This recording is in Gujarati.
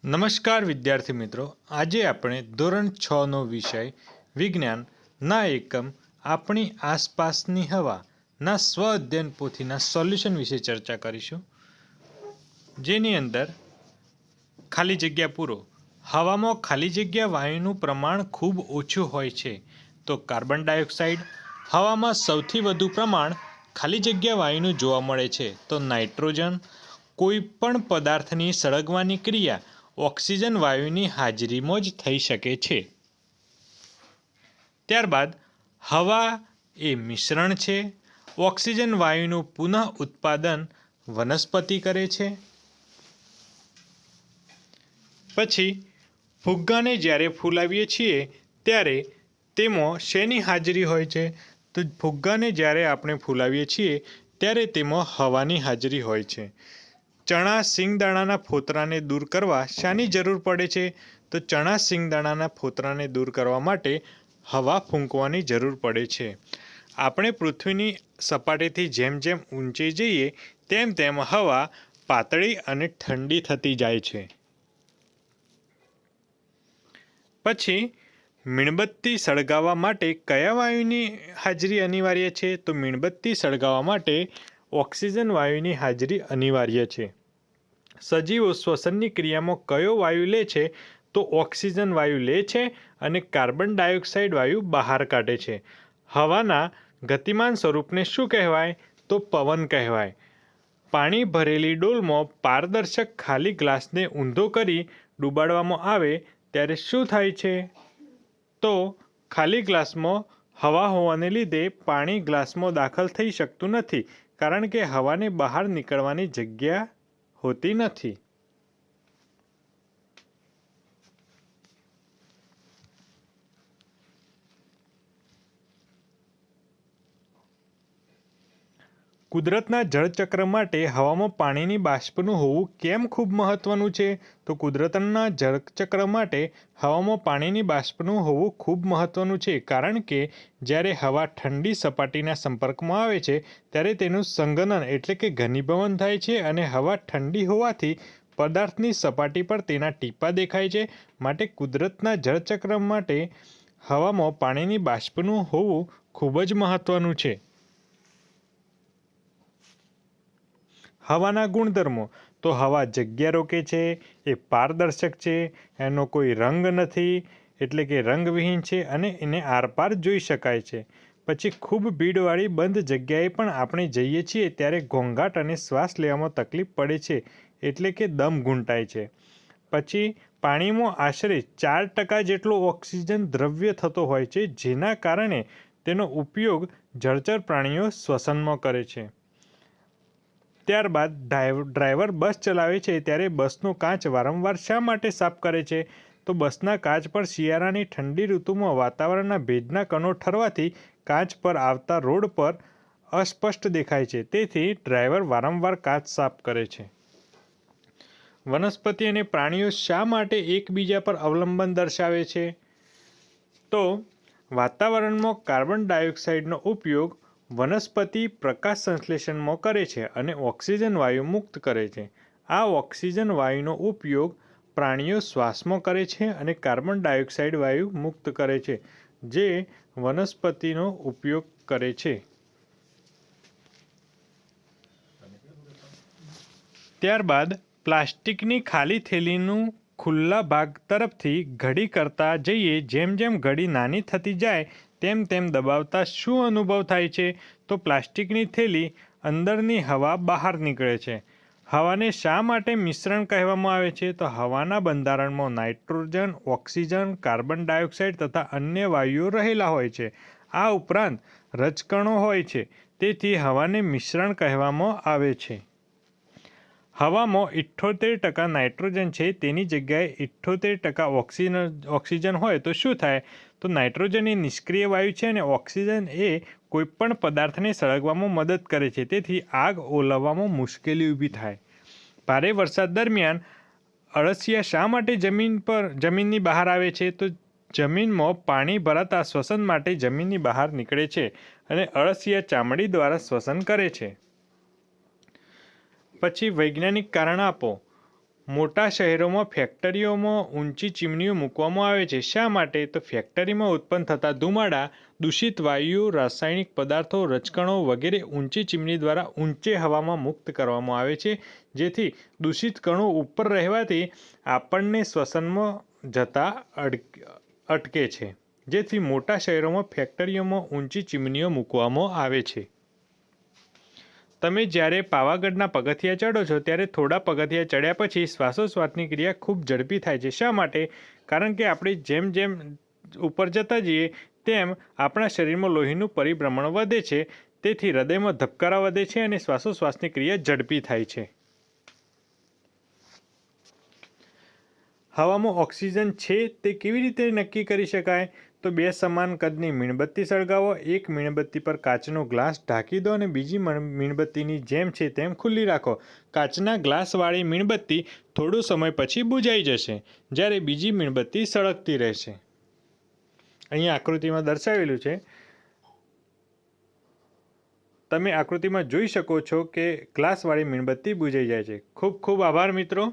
નમસ્કાર વિદ્યાર્થી મિત્રો, આજે આપણે ધોરણ 6નો વિષય વિજ્ઞાનના એકમ આપણી આસપાસની હવાના સ્વ અધ્યયન પોથીના સોલ્યુશન વિશે ચર્ચા કરીશું, જેની અંદર ખાલી જગ્યા પૂરો. હવામાં ખાલી જગ્યા વાયુનું પ્રમાણ ખૂબ ઓછું હોય છે, તો કાર્બન ડાયોક્સાઇડ. હવામાં સૌથી વધુ પ્રમાણ ખાલી જગ્યા વાયુનું જોવા મળે છે, તો નાઇટ્રોજન. કોઈ પણ પદાર્થની સળગવાની ક્રિયા ઓક્સિજન વાયુની હાજરીમાં જ થઈ શકે છે. ત્યારબાદ હવા એ મિશ્રણ છે. ઓક્સિજન વાયુનું પુનઃ ઉત્પાદન વનસ્પતિ કરે છે. પછી ફુગ્ગાને જ્યારે ફૂલાવીએ છીએ ત્યારે તેમાં શેની હાજરી હોય છે? તો ફુગ્ગાને જ્યારે આપણે ફૂલાવીએ છીએ ત્યારે તેમાં હવાની હાજરી હોય છે. ચણા સિંગદાણાના ફોતરાને દૂર કરવા શાની જરૂર પડે છે? તો ચણા સિંગદાણાના ફોતરાને દૂર કરવા માટે હવા ફૂંકવાની જરૂર પડે છે. આપણે પૃથ્વીની સપાટીથી જેમ જેમ ઊંચે જઈએ તેમ તેમ હવા પાતળી અને ઠંડી થતી જાય છે. પછી મીણબત્તી સળગાવવા માટે કયા વાયુની હાજરી અનિવાર્ય છે? તો મીણબત્તી સળગાવવા માટે ઓક્સિજન વાયુની હાજરી અનિવાર્ય છે. સજીવો શ્વસનની ક્રિયામાં કયો વાયુ લે છે? તો ઓક્સિજન વાયુ લે છે અને કાર્બન ડાયોક્સાઇડ વાયુ બહાર કાઢે છે. હવાના ગતિમાન સ્વરૂપને શું કહેવાય? તો પવન કહેવાય. પાણી ભરેલી ડોલમાં પારદર્શક ખાલી ગ્લાસને ઊંધો કરી ડૂબાડવામાં આવે ત્યારે શું થાય છે? તો ખાલી ગ્લાસમાં હવા હોવાને લીધે પાણી ગ્લાસમાં દાખલ થઈ શકતું નથી, કારણ કે હવાને બહાર નીકળવાની જગ્યા હોતી નથી. કુદરતના જળચક્ર માટે હવામાં પાણીની બાષ્પનું હોવું કેમ ખૂબ મહત્વનું છે? તો કુદરતના જળચક્ર માટે હવામાં પાણીની બાષ્પનું હોવું ખૂબ મહત્વનું છે, કારણ કે જ્યારે હવા ઠંડી સપાટીના સંપર્કમાં આવે છે ત્યારે તેનું સંઘનન એટલે કે ઘનીભવન થાય છે અને હવા ઠંડી હોવાથી પદાર્થની સપાટી પર તેના ટીપાં દેખાય છે. માટે કુદરતના જળચક્ર માટે હવામાં પાણીની બાષ્પનું હોવું ખૂબ જ મહત્વનું છે. હવાના ગુણધર્મો. તો હવા જગ્યા રોકે છે, એ પારદર્શક છે, એનો કોઈ રંગ નથી એટલે કે રંગવિહીન છે અને એને આરપાર જોઈ શકાય છે. પછી ખૂબ ભીડવાળી બંધ જગ્યાએ પણ આપણે જઈએ છીએ ત્યારે ઘોંઘાટ અને શ્વાસ લેવામાં તકલીફ પડે છે, એટલે કે દમ ઘૂંટાય છે. પછી પાણીમાં આશરે 4% જેટલો ઓક્સિજન દ્રવ્ય થતો હોય છે, જેના કારણે તેનો ઉપયોગ જળચર પ્રાણીઓ શ્વસનમાં કરે છે. ત્યારબાદ ડ્રાઈવર બસ ચલાવે છે ત્યારે બસનો કાચ વારંવાર શા માટે સાફ કરે છે? તો બસના કાચ પર શિયાળાની ઠંડી ઋતુમાં વાતાવરણના ભેજના કણો ઠરવાથી કાચ પર આવતા રોડ પર અસ્પષ્ટ દેખાય છે, તેથી ડ્રાઈવર વારંવાર કાચ સાફ કરે છે. વનસ્પતિ અને પ્રાણીઓ શા માટે એકબીજા પર અવલંબન દર્શાવે છે? તો વાતાવરણમાં કાર્બન ડાયોક્સાઇડનો ઉપયોગ વનસ્પતિ પ્રકાશ સંશ્લેષણમાં કરે છે અને ઓક્સિજન વાયુ મુક્ત કરે છે. આ ઓક્સિજન વાયુનો ઉપયોગ પ્રાણીઓ શ્વાસમાં કરે છે અને કાર્બન ડાયોક્સાઇડ વાયુ મુક્ત કરે છે, જે વનસ્પતિનો ઉપયોગ કરે છે. ત્યારબાદ પ્લાસ્ટિકની ખાલી થેલીનું ખુલ્લા ભાગ તરફથી ઘડી કરતા જઈએ જેમ જેમ ઘડી નાની થતી જાય તેમ તેમ દબાવતા શું અનુભવ થાય છે? તો પ્લાસ્ટિકની થેલી અંદરની હવા બહાર નીકળે છે. હવાને શા માટે મિશ્રણ કહેવામાં આવે છે? તો હવાના બંધારણમાં નાઇટ્રોજન, ઓક્સિજન, કાર્બન ડાયોક્સાઇડ તથા અન્ય વાયુઓ રહેલા હોય છે. આ ઉપરાંત રજકણો હોય છે, તેથી હવાને મિશ્રણ કહેવામાં આવે છે. હવામાં 78% નાઇટ્રોજન છે, તેની જગ્યાએ 78% ઓક્સિજન હોય તો શું થાય? તો નાઇટ્રોજન એ નિષ્ક્રિય વાયુ છે અને ઓક્સિજન એ કોઈપણ પદાર્થને સળગવામાં મદદ કરે છે, તેથી આગ ઓલવવામાં મુશ્કેલી ઊભી થાય. ભારે વરસાદ દરમિયાન અળસિયા શા માટે જમીનની બહાર આવે છે? તો જમીનમાં પાણી ભરાતા શ્વસન માટે જમીનની બહાર નીકળે છે અને અળસિયા ચામડી દ્વારા શ્વસન કરે છે. પછી વૈજ્ઞાનિક કારણ આપો. મોટા શહેરોમાં ફેક્ટરીઓમાં ઊંચી ચીમનીઓ મૂકવામાં આવે છે. શા માટે? તો ફેક્ટરીમાં ઉત્પન્ન થતા ધુમાડા, દૂષિત વાયુઓ, રાસાયણિક પદાર્થો, રજકણો વગેરે ઊંચી ચીમની દ્વારા ઊંચે હવામાં મુક્ત કરવામાં આવે છે, જેથી દૂષિત કણો ઉપર રહેવાથી આપણને શ્વસનમાં જતા અટકે છે. જેથી મોટા શહેરોમાં ફેક્ટરીઓમાં ઊંચી ચીમનીઓ મૂકવામાં આવે છે. તમે જ્યારે પાવાગઢના પગથિયા ચઢો છો ત્યારે થોડા પગથિયા ચડ્યા પછી શ્વાસોશ્વાસની ક્રિયા ખૂબ ઝડપી થાય છે. શા માટે? કારણ કે આપણે જેમ જેમ ઉપર જતા જઈએ તેમ આપણા શરીરમાં લોહીનું પરિભ્રમણ વધે છે, તેથી હૃદયમાં ધબકારા વધે છે અને શ્વાસોશ્વાસની ક્રિયા ઝડપી થાય છે. હવામાં ઓક્સિજન છે તે કેવી રીતે નક્કી કરી શકાય? તો 2 સમાન કદની મીણબત્તી સળગાવો. એક મીણબત્તી પર કાચનો ગ્લાસ ઢાંકી દો અને બીજી મીણબત્તીની જેમ છે તેમ ખુલ્લી રાખો. કાચના ગ્લાસવાળી મીણબત્તી થોડો સમય પછી બુઝાઈ જશે, જ્યારે બીજી મીણબત્તી સળગતી રહેશે. અહીંયા આકૃતિમાં દર્શાવેલું છે. તમે આકૃતિમાં જોઈ શકો છો કે ગ્લાસવાળી મીણબત્તી બુઝાઈ જાય છે. ખૂબ ખૂબ આભાર મિત્રો.